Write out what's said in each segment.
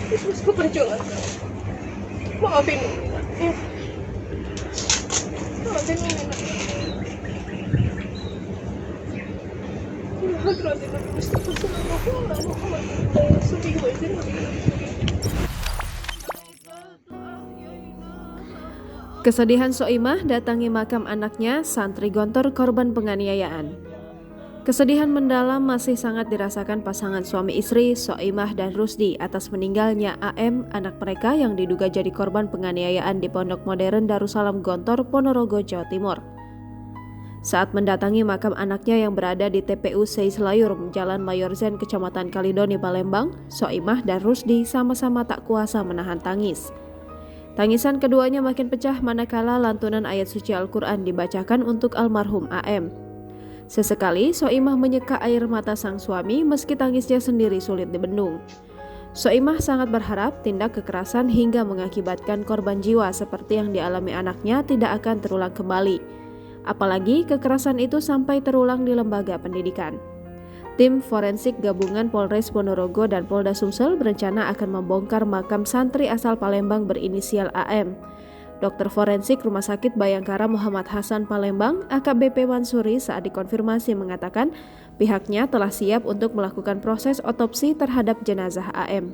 terus ke perjuangan kau. Maafin Umi ya. Maafin Umi nak. Ya hadratin Nabi Mustafa sallallahu alaihi wasallam. Kesedihan Soimah datangi makam anaknya, santri Gontor korban penganiayaan. Kesedihan mendalam masih sangat dirasakan pasangan suami istri Soimah dan Rusdi atas meninggalnya AM, anak mereka yang diduga jadi korban penganiayaan di Pondok Modern Darussalam Gontor, Ponorogo, Jawa Timur. Saat mendatangi makam anaknya yang berada di TPU Seislayur, Jalan Mayor Zen, Kecamatan Kalidoni, Palembang, Soimah dan Rusdi sama-sama tak kuasa menahan tangis. Tangisan keduanya makin pecah manakala lantunan ayat suci Al-Quran dibacakan untuk almarhum AM. Sesekali Soimah menyeka air mata sang suami meski tangisnya sendiri sulit dibendung. Soimah sangat berharap tindak kekerasan hingga mengakibatkan korban jiwa seperti yang dialami anaknya tidak akan terulang kembali. Apalagi kekerasan itu sampai terulang di lembaga pendidikan. Tim forensik gabungan Polres Ponorogo dan Polda Sumsel berencana akan membongkar makam santri asal Palembang berinisial AM. Dokter forensik Rumah Sakit Bayangkara Muhammad Hasan Palembang, AKBP Mansuri, saat dikonfirmasi mengatakan pihaknya telah siap untuk melakukan proses otopsi terhadap jenazah AM.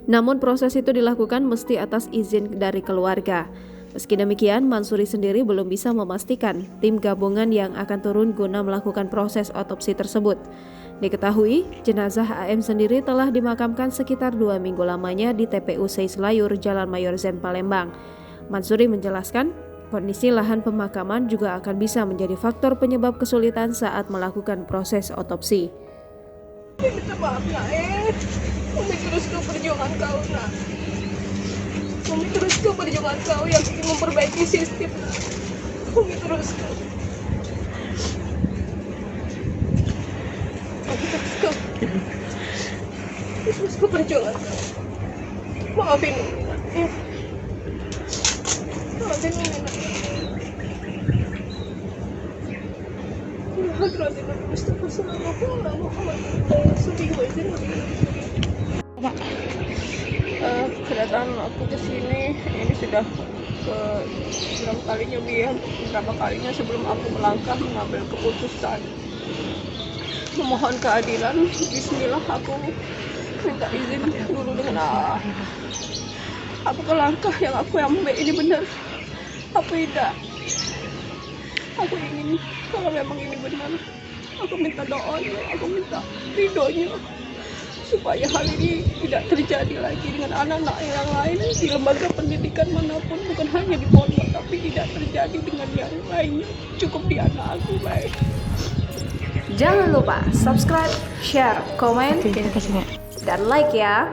Namun proses itu dilakukan mesti atas izin dari keluarga. Meski demikian, Mansuri sendiri belum bisa memastikan tim gabungan yang akan turun guna melakukan proses otopsi tersebut. Diketahui, jenazah AM sendiri telah dimakamkan sekitar 2 minggu lamanya di TPU Seislayur, Jalan Mayor Zen, Palembang. Mansuri menjelaskan, kondisi lahan pemakaman juga akan bisa menjadi faktor penyebab kesulitan saat melakukan proses otopsi. Minta maaf nak Umi terus ke perjuangan kau nak. Umi terus ke perjuangan kau yang ingin memperbaiki sistem nak. Umi terus ke. Terus ke perjuangan kau. Maafin Umi nak ya. Maafin Umi nak. Ya hadratin Nabi Mustafa sallallahu alaihi wasallam. Pak, kedatangan aku ke sini ini sudah ke berapa kalinya sebelum aku melangkah mengambil keputusan memohon keadilan. Bismillah, aku minta izin dulu dengan Allah. Apakah langkah yang aku ambil ini benar? Apa tidak? Aku ingin, kalau memang ini benar, aku minta doanya, aku minta ridhonya, supaya hal ini tidak terjadi lagi dengan anak-anak yang lain di lembaga pendidikan manapun, bukan hanya di pondok, tapi tidak terjadi dengan yang lainnya, cukup di anak aku. Baik. Jangan lupa subscribe, share, komen, dan like ya.